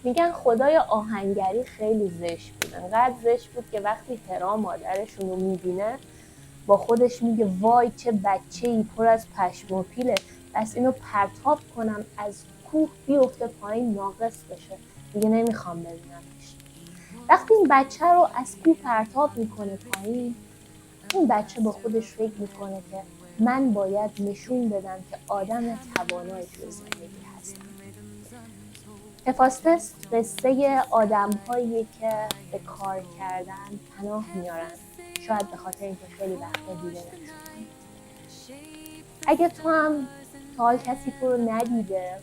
میگن خدای آهنگری خیلی زشت بود، انقدر زشت بود که وقتی هرا مادرشون رو میبینه با خودش میگه وای چه بچه‌ای پر از پشم و پیله، بس اینو پرتاب کنم از کوه بیفته پایین ناقص بشه. میگه نمیخوام ببینمش. وقتی این بچه رو از کوه پرتاب میکنه پایین، این بچه با خودش فکر میکنه که من باید نشون بدم که آدم توانایی توی زندگی هستم. هفاستس قصه آدم‌هایی که به کار کردن پناه میارن، شاید به خاطر اینکه خیلی وقتا دیده نشدن. اگه تو هم تا حال کسی تو رو ندیده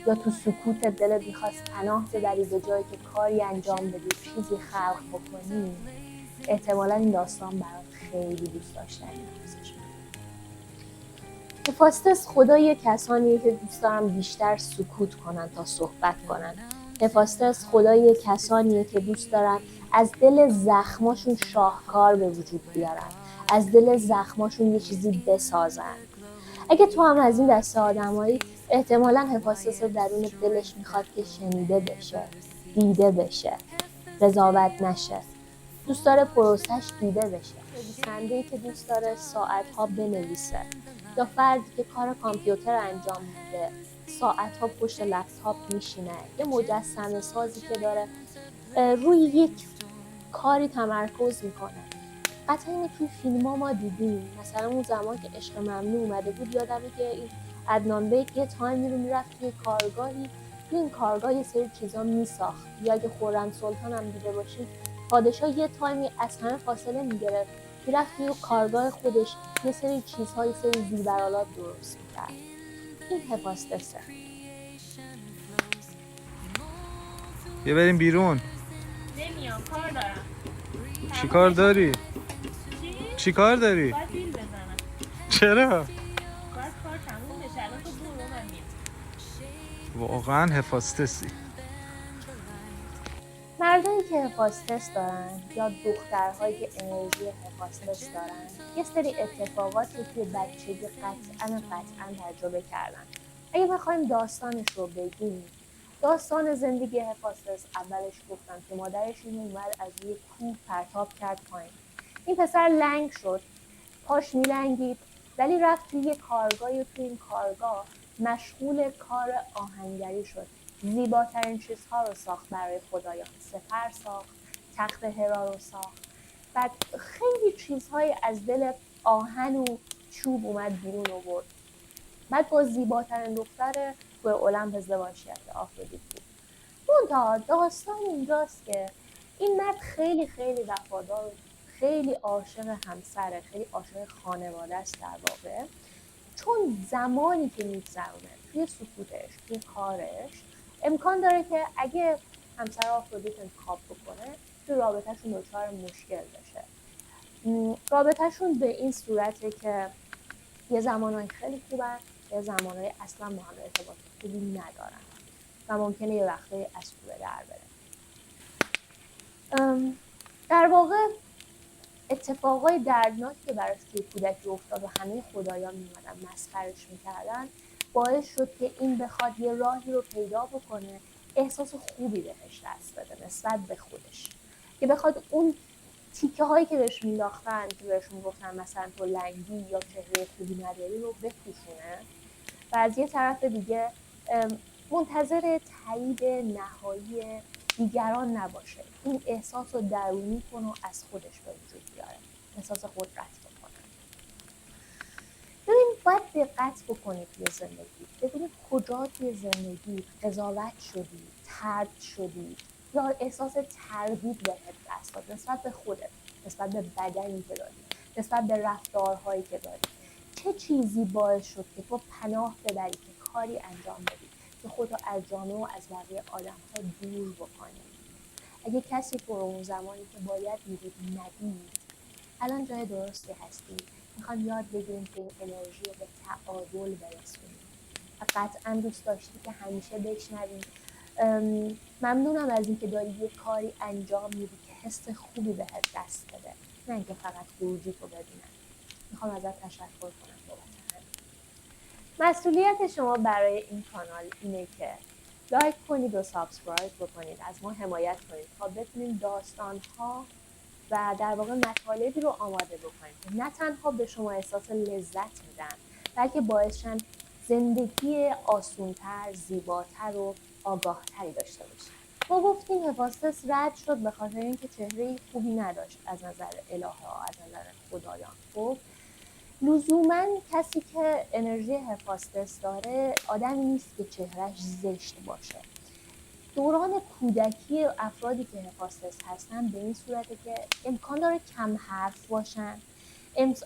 یا تو سکوت دلت میخواست پناه ببری به جایی که کاری انجام بدی، چیزی خلق بکنی، احتمالا این داستان برات خیلی دوست داشتنی ارزش. هفاستس خدای کسانیه که دوست دارن بیشتر سکوت کنن تا صحبت کنن. هفاستس خدای کسانیه که دوست دارن از دل زخماشون شاهکار به وجود بیارن، از دل زخماشون یه چیزی بسازن. اگه تو هم از این دسته آدمایی، احتمالاً هفاستس درون دلش میخواد که شنیده بشه، دیده بشه، قضاوت نشه. دوست داره پروسش دیده بشه. نویسنده‌ای که دوست داره ساعت‌ها بنویسه، یا فردی که کار کامپیوتر انجام میده، ساعت‌ها پشت لپتاپ میشینه، یه مجسمه سازی که داره روی یک کاری تمرکز میکنه. قطعا اینو توی فیلم ها ما دیدیم. مثلا اون زمان که عشق ممنوع اومده بود، یادمه که این عدنان بیگ یه تایمی رو میرفت توی کارگاهی، توی این کارگاه یه سری چیزا میساخت. یا اگه خورم سلطان هم دیده باشید، پادشاه یه تایمی از همه فاصله میگرفت، میرفت توی کارگاه خودش یه سری چیزها، یه سری زیربرالات درست میکرد. این هفاستسه. بیا بریم بیرون. نمیام، کار دارم. چی کار داری؟ چی؟ چی کار داری؟ باید بیل بزنم. چرا؟ باید کار تموم بشه. الان تو برو، من میام. واقعا حفاظتسی. مردایی که هفاستس دارن یا دخترهایی که انرژی هفاستس دارن، یه سری اتفاقات رو توی بچگی قطعا تجربه کردن. اگه بخوایم داستانش رو بگیم، داستان زندگی هفاستس، اولش گفتم که مادرش اینو اومد از روی کوه پرتاب کرد پایین. این پسر لنگ شد، پاش میلنگید، ولی رفت توی یه کارگاهی و توی این کارگاه مشغول کار آهنگری شد. زیباترین چیزها رو ساخت برای خدایان. سپر ساخت، تخت هرا رو ساخت. بعد خیلی چیزهای از دل آهن و چوب اومد بیرون آورد. بعد با زیباترین دختر توی المپ ازدواج کرد، آفرودیت بود. منتها داستان اینجاست که این مرد خیلی خیلی وفادار، خیلی عاشق همسره، خیلی عاشق خانواده است در واقع. چون زمانی که میگذرونه توی سکوتش، توی کارش، امکان داره که اگه همسر آفرودیت انتخاب بکنه، توی رابطهشون دچار مشکل بشه. رابطهشون به این صورته که یه زمانهای خیلی خوبن، یه زمانهای اصلا با هم ارتباط خوبی ندارن و ممکنه یه وقتایی از کوره در بره. در واقع اتفاقای دردناکی که براش توی کودکی افتاد و همه خدایان میمدن مسخرش میکردن، باعث شد که این بخواد یه راهی رو پیدا بکنه، احساس خوبی بهش دست بده نسبت به خودش، که بخواد اون تیکه هایی که بهش مینداختن، که بهشون گفتن مثلا تو لنگی یا چهره خوبی نداری، رو بپوشونه و از یه طرف دیگه منتظر تایید نهایی دیگران نباشه. این احساس رو درونی کنه و از خودش به وجود بیاره، احساس قدرت بکنه. ببین، باید دقت بکنی توی زندگی، ببینی کجا توی زندگی قضاوت شدی، طرد شدی، یا احساس تردید بهت دست داد نسبت به خودت، نسبت به بدنی که داری، نسبت به رفتارهایی که داری. چه چیزی باعث شد که تو پناه ببری، که کاری انجام بدی که خودتو از جامعه و از بقیه آدم‌ها دور بکنی؟ اگه کسی تو اون زمانی که باید میدید ندید، الان جای درستی هستی. میخوام یاد بگیریم که این انرژی رو به تعادل برسونیم و قطعا دوست داشتی که همیشه بشنویم ممنونم از اینکه داری یه کاری انجام میدی که حس خوبی بهت دست بده، نه اینکه فقط خروجی تو ببینن. میخوام ازت تشکر کنم بابت همین. مسئولیت شما برای این کانال اینه که لایک کنید و سابسکرایب بکنید، از ما حمایت کنید تا بتونیم داستان‌ها و در واقع مطالبی رو آماده بکنیم که نه تنها به شما احساس لذت میدن، بلکه باعثشن زندگی آسونتر، زیباتر و آگاهتری داشته باشید. ما گفتیم هفاستس رد شد به خاطر اینکه چهره خوبی نداشت از نظر الهه ها، از نظر خدایان. خب لزوما کسی که انرژی هفاستس داره آدمی نیست که چهرهش زشت باشه. دوران کودکی افرادی که هفاستس هستن به این صورته که امکان داره کم حرف باشن،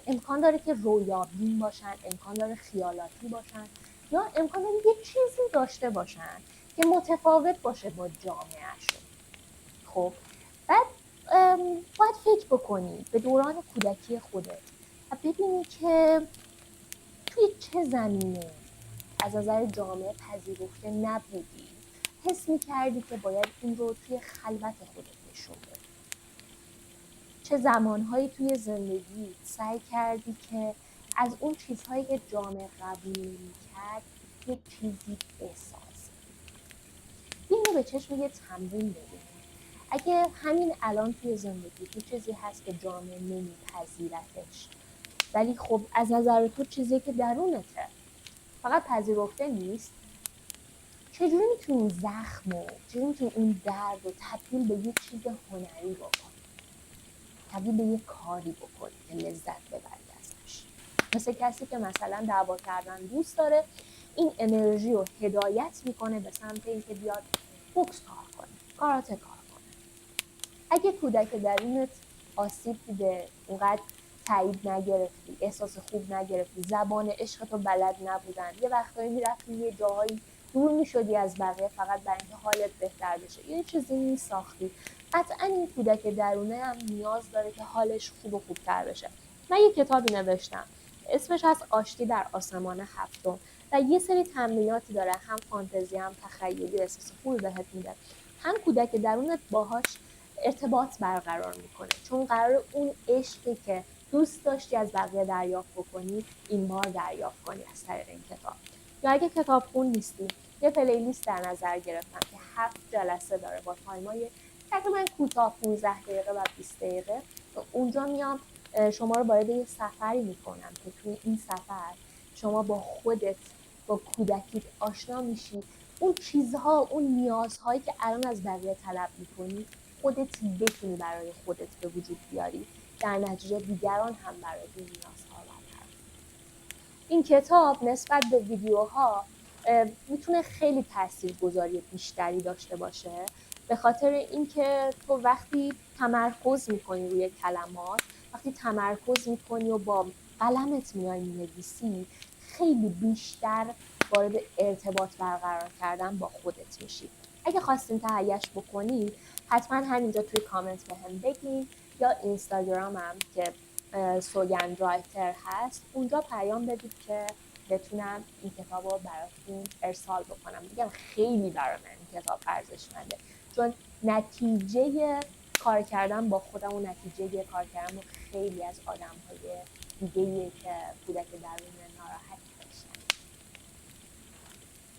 امکان داره که رویابین باشن، امکان داره خیالاتی باشن، یا امکان داره یه چیزی داشته باشن که متفاوت باشه با جامعهشون. خب بعد باید فکر بکنی به دوران کودکی خودت و ببینی که توی چه زمینه از نظر جامعه پذیرفته نبودی، حس می‌کردی که باید این رو توی خلوت خودت نشون بدی. چه زمانهایی توی زندگی سعی کردی که از اون چیزهایی که جامعه قبول نمی‌کرد یک چیزی بسازی. این رو به چشم یه تمرین ببین. اگه همین الان توی زندگی تو چیزی هست که جامعه نمیپذیرتش، ولی خب از نظر تو چیزی که درونته فقط پذیرفته نیست، چجوری میتونی اون زخم و چجوری میتونی اون درد رو تبدیل به یه چیز هنری بکنی، تبدیل به یه کاری بکنی که لذت ببری ازش. مثل کسی که مثلا دعوا کردن دوست داره، این انرژی رو هدایت میکنه به سمت اینکه بیاد بوکس کار کنه، کاراته کار کنه. اگه کودک درونت آسیب دیده، اونقدر تایید نگرفتی، احساس خوب نگرفتی، زبان عشقتو بلد نبودن، یه وقتایی میرفتی یه جاهایی دور میشدی از بقیه فقط برای اینکه حالت بهتر بشه، یه چیزی میساختی، قطعا این کودک درونه هم نیاز داره که حالش خوب و خوبتر بشه. من یه کتابی نوشتم اسمش از آشتی در آسمان هفتم و یه سری تمریناتی داره، هم فانتزی هم تخیلی، احساس خوبی بهت میده، هم کودک درونت باهاش ارتباط برقرار میکنه، چون قرار اون عشقی که دوست داشتی از بقیه دریافت بکنی این بار دریافت کنی از طریق این کتاب. یا اگه کتاب خون نیستی، یه پلیلیست در نظر گرفتم که 7 جلسه داره با تایمای تقریبا کوتاه 15 دقیقه و 20 دقیقه. اونجا میام شما رو وارد یه سفری میکنم که توی این سفر شما با خودت، با کودکیت آشنا میشی، اون چیزها، اون نیازهایی که الان از بقیه طلب میکنی خودت بتونی برای خودت به وجود بیاری، در نتیجه دیگران هم برای این نیازها برقرار. این کتاب نسبت به ویدیوها میتونه خیلی تاثیرگذاری بیشتری داشته باشه، به خاطر اینکه تو وقتی تمرکز میکنی روی کلمات، وقتی تمرکز میکنی و با قلمت میای مینویسی، خیلی بیشتر وارد ارتباط برقرار کردن با خودت میشی. اگه خواستین تهیه‌اش بکنید حتما همینجا توی کامنت بهم بگین، یا اینستاگرامم که سوگند رایتر هست اونجا پیام بدید که بتونم این کتاب رو براتون ارسال بکنم. میگم خیلی برای من این کتاب ارزشمنده، چون نتیجه کار کردن با خودم و نتیجه کار کردن با خیلی از آدم‌های دیگه‌ایه که کودک درون ناراحت داشتن.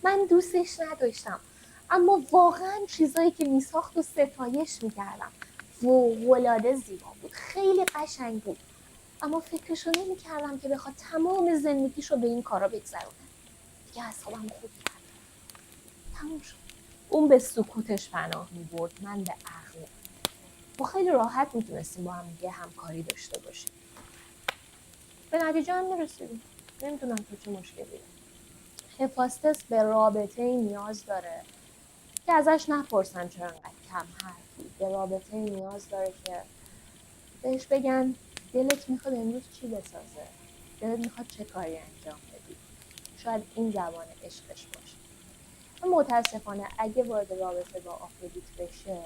من دوستش نداشتم، اما واقعا چیزایی که میساخت و ستایش میکردم، فوق‌العاده زیبا بود، خیلی قشنگ بود، اما فکرشو نمی‌کردم که بخواد تمام زندگیشو به این کارا بگذرونه. دیگه اعصابم خورد کرد. تموم شد. اون به سکوتش پناه می‌برد، من به عقل. ما خیلی راحت میتونستیم با هم دیگه همکاری داشته باشیم. به نتیجه هم میرسیدیم. نمیدونم تو چه مشکلیه. هفاستس به رابطه نیاز داره که ازش نپرسن چرا انقدر کم حرفی. به رابطه نیاز داره که بهش بگن دلت میخواد امروز چی بسازه؟ دلت میخواد چه کاری انجام بدی؟ شاید این زبان عشقش باشه. اما متاسفانه اگه وارد رابطه با آفرودیت بشه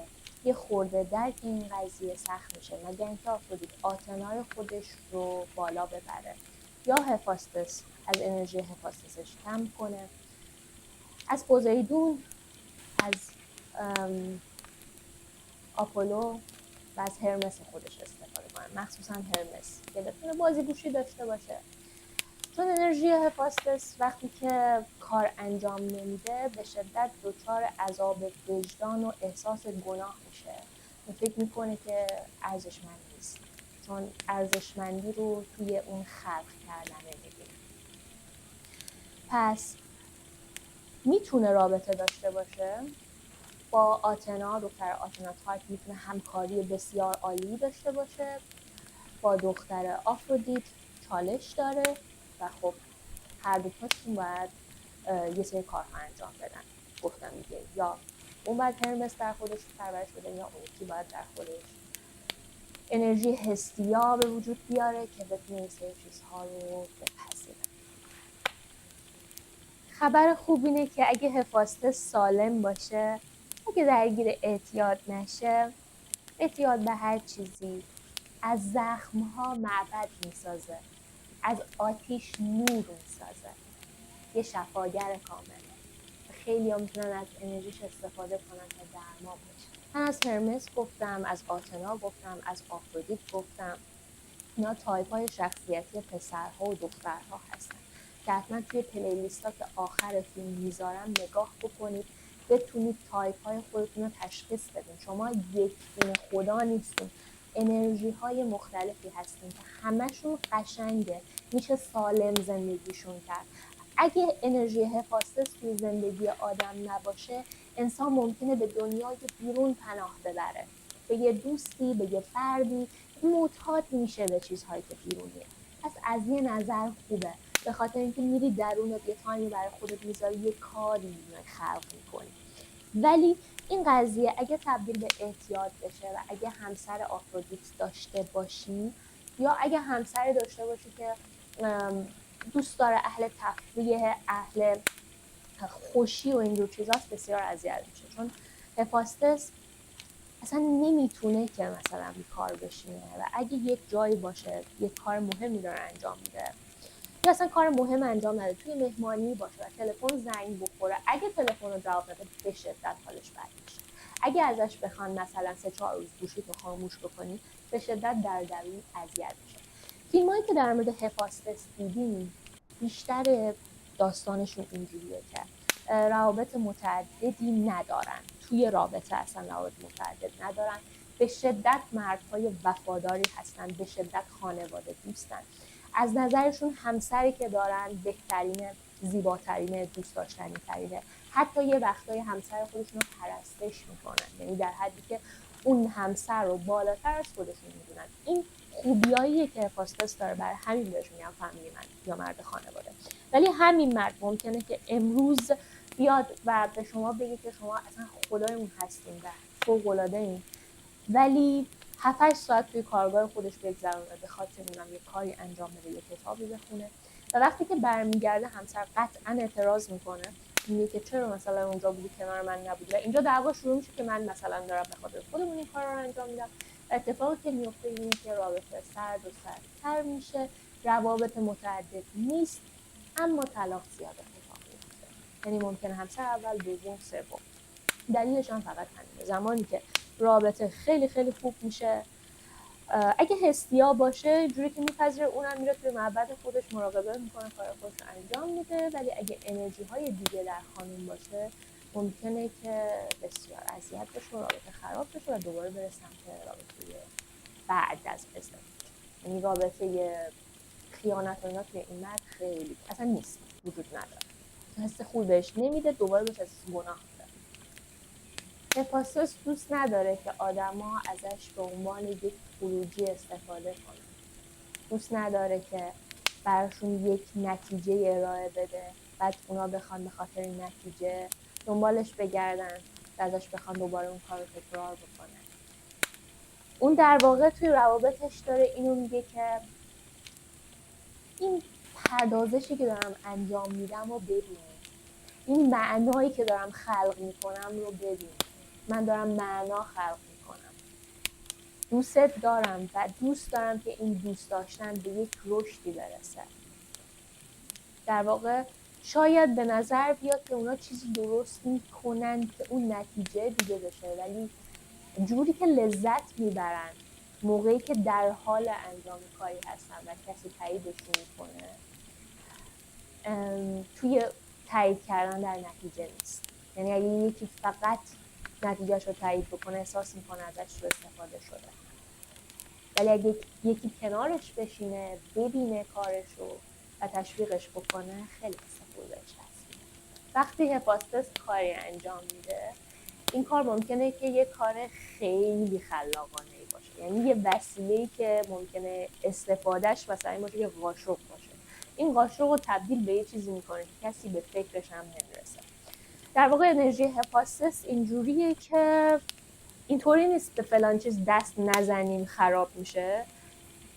یه خورده درک این قضیه سخت میشه، مگر اینکه آفرودیت آتنای خودش رو بالا ببره یا هفاستس از انرژی هفاستسش کم کنه، از پوزیدون، از آپولو و از هرمس خودش استفاده کنه، مخصوصا هرمس که بتونه بازی گوشی داشته باشه. چون انرژی هفاستس وقتی که کار انجام نمیده به شدت دچار عذاب وجدان و احساس گناه میشه و فکر میکنه که ارزشمند نیست، چون ارزشمندی رو توی اون خلق کردن میبینه. پس میتونه رابطه داشته باشه با آتنا، دختر آتنا تایپ میتونه همکاری بسیار عالی داشته باشه با دختر آفرودیت، چالش داره و خب هر دوتاشون باید یه سری کارها انجام بدن. گفتم دیگه یا اون باید هرمس در خودش پرورش بده یا اون یکی باید در خودش انرژی هستیا به وجود بیاره که بتونه این سری چیزها رو بپذیره. خبر خوب اینه که اگه هفاستس سالم باشه، اگه درگیر اعتیاد نشه، اعتیاد به هر چیزی از زخم‌ها معبد میسازه، از آتیش نور میسازه، یه شفاگر کامله. خیلی ها میتونن از انرژیش استفاده کنن تا درمان بشه. من از هرمس گفتم، از آتنا گفتم، از آفرودیت گفتم. اینا تایپ های شخصیتی پسرها و دخترها هستن که حتما توی پلیلیست ها که آخر فیلم میذارم نگاه بکنید، بتونید تایپ های خودتون رو تشخیص بدین. شما یک گونه خدا نیستین، انرژی های مختلفی هستین که همشون قشنگه، میشه سالم زندگیشون کرد. اگه انرژی هفاستس توی زندگی آدم نباشه، انسان ممکنه به دنیای بیرون پناه ببره، به یه دوستی، به یه فردی، معتاد میشه به چیزهایی که بیرونیه. پس از یه نظر خوبه، به خاطر اینکه میری درونت یه تایمی برای خودت میذاری، یه کاری خلق میکنی. ولی این قضیه اگه تبدیل به اعتیاد بشه و اگه همسر آفرودیت داشته باشی یا اگه همسری داشته باشی که دوست داره اهل تفریح، اهل خوشی و اینجور چیزاست، بسیار اذیت میشه. چون هفاستس اصلا نمیتونه که مثلا بیکار بشینه و اگه یک جایی باشه یک کار مهمی داره انجام میده یا اصلا کار مهم انجام نده، توی مهمانی باشه و تلفن زنگ بخوره، اگه تلفن رو جواب نده به شدت حالش بد میشه. اگه ازش بخوان مثلا 3-4 روز گوشیتو خاموش بکنی، به شدت در درون اذیت میشه. فیلمایی که در مورد هفاستس دیدیم بیشتر داستانشون اینجوریه که روابط متعددی ندارن، توی رابطه اصلا روابط متعدد ندارن، به شدت مردهای وفاداری هستن، به شدت خانواده دوستن، از نظرشون همسری که دارن بهترین، زیباترین، دوست داشتنی ترینه. حتی یه وقتای همسر خودشون رو پرستش میکنن، یعنی در حدی که اون همسر رو بالاتر از خودشون میدونن. این خوبیاییه که هفاستس داره، برای همین بهش میگن فامیلی من یا مرد خانواده. ولی همین مرد ممکنه که امروز بیاد و به شما بگه که شما اصلا خدایمون هستین و فوق‌العاده‌این، ولی 7-8 ساعت توی کارگاه خودش بگذرونه به خاطر اونم یه کاری انجام بده، یه کتابی بخونه و وقتی که برمیگرده همسر قطعا اعتراض میکنه، میگه که چرا مثلا اونجا بودی کنار من نبودی و اینجا دعوا شروع میشه که من مثلا دارم به خاطر خودمون این کارا رو انجام میدم. اتفاقی که میفته اینه که رابطه سرد و سردتر میشه، روابط متعدد نیست اما طلاق زیاد اتفاق میفته، یعنی ممکنه همسر اول، دوم، سوم. دلیلش هم فقط همینه. زمانی که رابطه خیلی خیلی خوب میشه، اگه هستیا باشه جوری که میپذیره، اونم میره توی معبد خودش مراقبه میکنه، کار خودش رو انجام میده. ولی اگه انرژی های دیگه در خانوم باشه، ممکنه که بسیار اذیت بشه و رابطه خراب بشه و دوباره بره سمت رابطه بعد از ازدواج. یعنی رابطه خیانت و اینا توی این مرد خیلی اصلا نیست، وجود نداره، حس خوب بهش نمیده، دوباره بهش احساس گناه میده. هفاستس دوست نداره که آدما ازش به عنوان یک خروجی استفاده کنن. دوست نداره که براشون یک نتیجه ارائه بده، بعد اونا بخوان به خاطر این نتیجه دنبالش بگردن و ازش بخوان دوباره اون کار رو تکرار بکنن. اون در واقع توی روابطش داره اینو میگه که این پردازشی که دارم انجام میدم رو ببینید، این معنایی که دارم خلق میکنم رو ببینید، من دارم معنا خلق میکنم، دوستت دارم و دوست دارم که این دوست داشتن به یک رشدی برسه. در واقع شاید به نظر بیاد که اونا چیزی درست میکنن که اون نتیجه دیگه بشه، ولی جوری که لذت میبرن موقعی که در حال انجام کاری هستن و کسی تاییدشون میکنه، توی تایید کردن در نتیجه نیست. یعنی اگه یکی فقط نتیجهش رو تایید بکنه احساس میکنه ازش رو استفاده شده، ولی اگه یکی کنارش بشینه ببینه کارش رو و تشویقش بکنه خیلی استفاده بهش هست. وقتی هفاستس کاری انجام میده این کار ممکنه که یه کار خیلی خلاقانه‌ای باشه، یعنی یه وسیله‌ای که ممکنه استفادهش مثلا این باشه که قاشق باشه، این قاشق رو تبدیل به یه چیزی میکنه که کسی به فکرش هم نمیرسه. در واقع انرژی هفاستس اینجوریه که اینطوری نیست به فلان چیز دست نزنیم خراب میشه،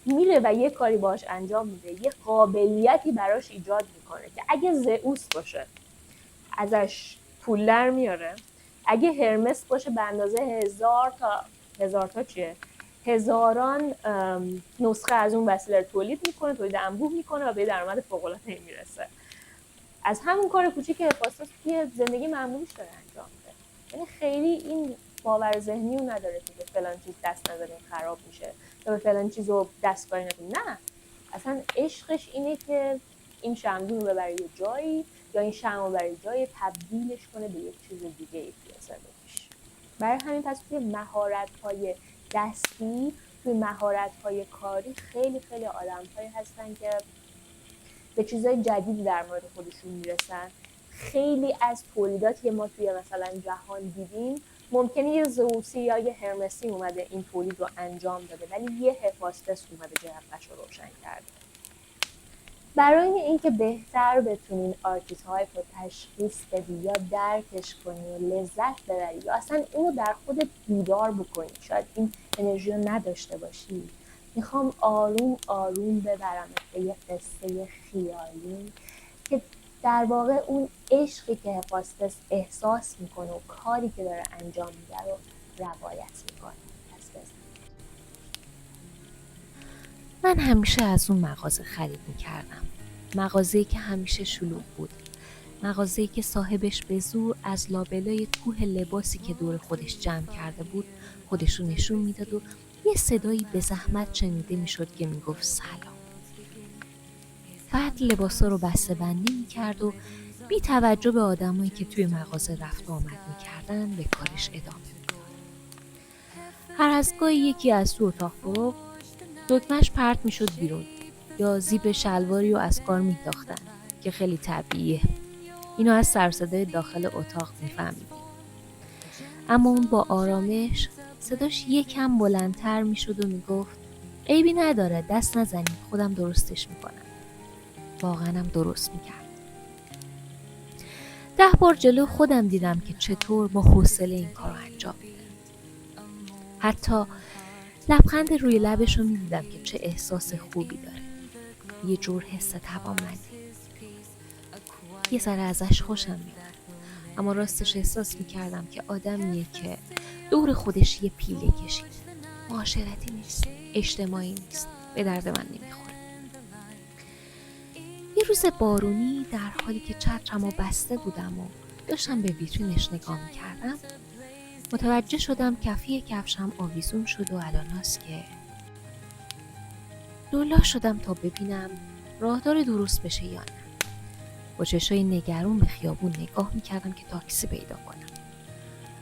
میره و یه کاری باش انجام میده، یه قابلیتی براش ایجاد میکنه که اگه زئوس باشه ازش پول در میاره، اگه هرمس باشه به اندازه هزار تا چیه؟ هزاران نسخه از اون وسیله رو تولید میکنه، تولید انبوه میکنه و به درآمد فوق‌العاده‌ای میرسه. از همون کار کوچیک هفاستس توی زندگی معمولیش داره انجام میده. یعنی خیلی این باور ذهنی رو نداره که به فلان چیز دست نزنیم خراب میشه یا به فلان چیز رو دستکاری نکنیم. نه، اصلا عشقش اینه که این شمعدون رو ببره یه جایی یا این شمع رو ببره جایی تبدیلش کنه به یک چیز دیگه ای توی زندگیش. برای همین پس توی مهارت‌های دستی، توی مهارت‌های کاری خیلی خیلی آدم‌هایی هستن که به چیزای جدیدی در مورد خودشون میرسن. خیلی از تولیداتی که ما توی مثلا جهان دیدیم ممکنه یه زئوسی یا یه هرمسی اومده این تولید رو انجام داده، ولی یه هفاستس اومده جرقه‌ش رو روشن کرده. برای اینکه بهتر بتونین آرکیتایپ رو تشخیص بدی یا درکش کنی، لذت ببری یا اصلا اونو در خودت بیدار بکنی، شاید این انرژی رو نداشته باشی، میخوام آروم آروم ببرم به یه قصه خیالی که در واقع اون عشقی که هفاستس احساس میکنه و کاری که داره انجام میده رو روایت میکنه. من همیشه از اون مغازه خرید میکردم. مغازه‌ای که همیشه شلوغ بود. مغازه‌ای که صاحبش به زور از لابلای کوه لباسی که دور خودش جمع کرده بود خودش رو نشون میداد و یه صدایی به زحمت شنیده میشد که میگفت سلام. بعد لباسا رو بسته بندی میکرد و بی توجه به آدمایی که توی مغازه رفت و آمد میکردن به کارش ادامه میداد. هر از گاهی یکی از تو اتاق فرو دکمهش پرت میشد بیرون یا زیپ شلواری رو از کار مینداختن که خیلی طبیعیه. اینو از سرصدای داخل اتاق میفهمیدیم. اما اون با آرامش صداش یکم بلندتر میشد و میگفت عیبی نداره، دست نزنید، خودم درستش میکنم. واقعا هم درست میکرد. 10 بار جلو خودم دیدم که چطور با حوصله این کار رو انجام میده. حتی لبخند روی لبش رو میدیدم که چه احساس خوبی داره. یه جور حس توانمندی. یه ذره ازش خوشم میاد. اما راستش احساس میکردم که آدمیه که دور خودش یه پیله کشیده. معاشرتی نیست، اجتماعی نیست، به درد من نمیخوره. یه روز بارونی در حالی که چترمو بسته بودم و داشتم به ویترینش نگاه میکردم متوجه شدم کفی کفشم آویزون شد و الاناست که دولا شدم تا ببینم راهدار درست بشه یا نه. با چشای نگران به خیابون نگاه میکردم که تاکسی پیدا کنم.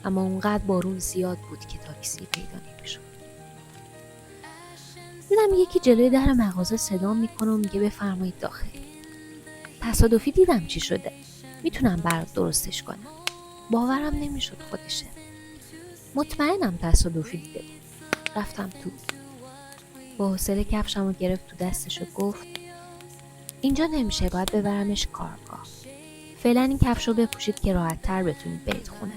اما اونقدر بارون زیاد بود که تاکسی پیدا نمیشد. دیدم یکی جلوی در مغازه صدا میکنه و میگه بفرمایید داخل. تصادفی دیدم چی شده. میتونم برات درستش کنم. باورم نمیشد خودشه. مطمئنم تصادفی دیده بود. رفتم تو. با حوصله کفشمو گرفت تو دستش و گفت اینجا نمیشه، باید ببرمش کارگاه. فعلا این کفشو بپوشید که راحت تر بتونید برید خونه.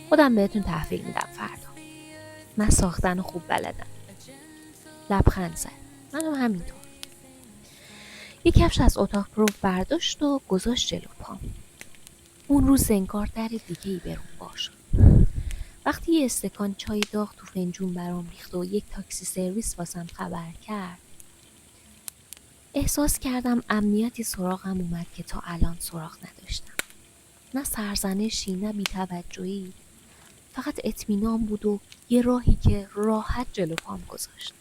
خودم بهتون تحویل میدم فردا. من ساختن خوب بلدم. لبخند زد. منم همینطور. یک کفش از اتاق پرو برداشت و گذاشت جلو پام. اون روز انگار در دیگه‌ای برام باز شد. وقتی یه استکان چای داغ تو فنجون برام ریخت و یک تاکسی سرویس واسم خبر کرد احساس کردم امنیتی سراغم اومد که تا الان سراغ نداشتم. نه سرزنشی، نه بی‌توجهی، فقط اطمینان بود و یه راهی که راحت جلو پام گذاشت.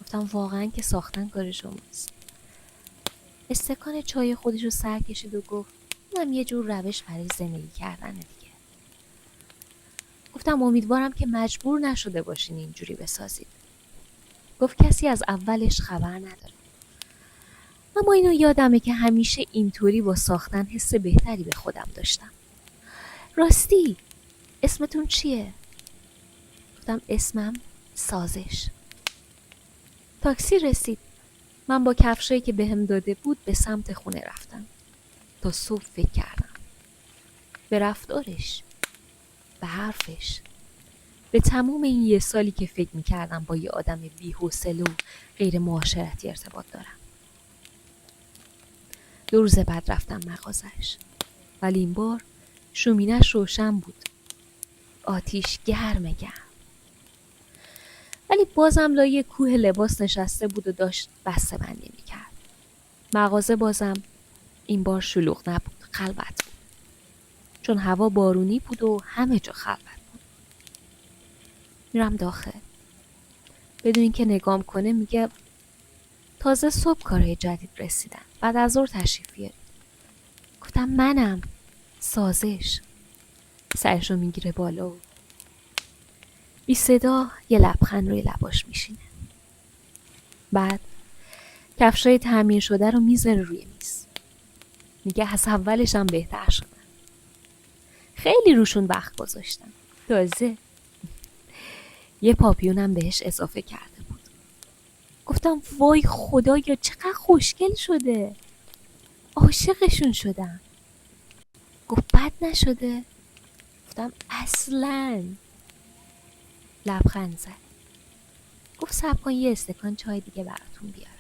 گفتم واقعا که ساختن کار شماست. استکان چای خودش رو سر کشید و گفت اینم یه جور روش برای زندگی کردن دیگه. گفتم امیدوارم که مجبور نشده باشین اینجوری بسازید. گفت کسی از اولش خبر نداره. اما اینو یادمه که همیشه اینطوری با ساختن حس بهتری به خودم داشتم. راستی اسمتون چیه؟ گفتم اسمم سازش. تاکسی رسید. من با کفشایی که بهم داده بود به سمت خونه رفتم. تا صبح فکر کردم. به رفتارش، به حرفش، به تموم این یه سالی که فکر میکردم با یه آدم بی‌حوصله و غیر معاشرتی ارتباط دارم. 2 روز بعد رفتم مغازش. ولی این بار شومینش روشن بود. آتیش گرم. ولی بازم لای کوه لباس نشسته بود و داشت بسته بندی میکرد. مغازه بازم این بار شلوغ نبود، خلوت بود. چون هوا بارونی بود و همه جا خلوت بود. میرم داخل. بدون اینکه نگام کنه میگه تازه صبح کارهای جدید رسیدن. بعد از ظهر تشریف بیارید. گفتم منم. سازش. سرشو میگیره بالا و بی صدا یه لبخند روی لباش میشینه. بعد کفشای تعمیر شده رو میذاره روی میز. میگه از اولش هم بهتر شدن. خیلی روشون وقت گذاشتم. تازه یه پاپیونم بهش اضافه کرده بود. گفتم وای خدایا چقدر خوشگل شده. عاشقشون شدم. گفت بد نشده؟ گفتم اصلاً. لبخند زد. گفت صبر کن یه استکان چای دیگه براتون بیارم.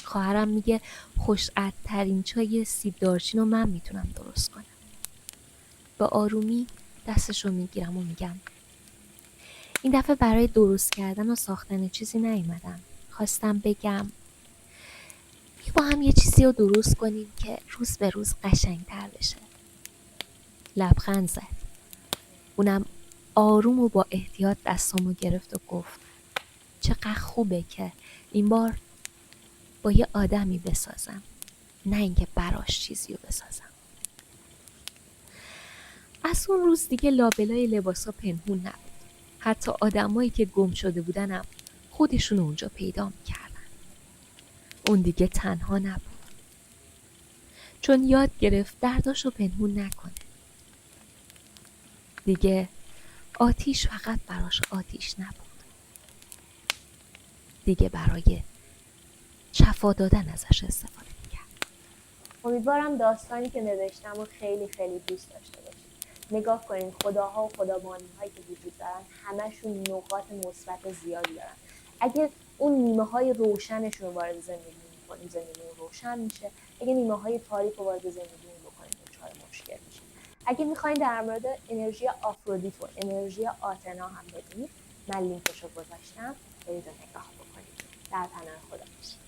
خواهرم میگه خوش‌عطرترین چای سیب دارچین رو من میتونم درست کنم. با آرومی دستشو میگیرم و میگم این دفعه برای درست کردن و ساختن چیزی نیومدم. خواستم بگم بیا با هم یه چیزی رو درست کنیم که روز به روز قشنگتر بشه. لبخند زد. اونم آروم و با احتیاط دستامو گرفت و گفت چقدر خوبه که این بار با یه آدمی بسازم، نه اینکه براش چیزی رو بسازم. از اون روز دیگه لابلای لباسا پنهون نبود. حتی آدمایی که گم شده بودنم خودشون اونجا پیدا میکردن. اون دیگه تنها نبود. چون یاد گرفت درداشو پنهون نکنه. دیگه آتیش فقط براش آتیش نبود. دیگه برای شفا دادن ازش استفاده میکرد. امیدوارم داستانی که نوشتم رو خیلی خیلی دوست داشته باشید. نگاه کنین خداها و خدابانی هایی که وجود دارن همشون نقاط مثبت زیادی دارن. اگه اون نیمه های روشنشون رو وارد زندگی میکنیم زندگیمون روشن میشه. اگه نیمه های تاریک رو وارد زندگیمون بکنیم دچار مشکل میشه. اگه میخواین در مورد انرژی آفرودیت و انرژی آتنا هم بدونید من لینکش رو گذاشتم برید و نگاه بکنید. در پناه خدا باشید.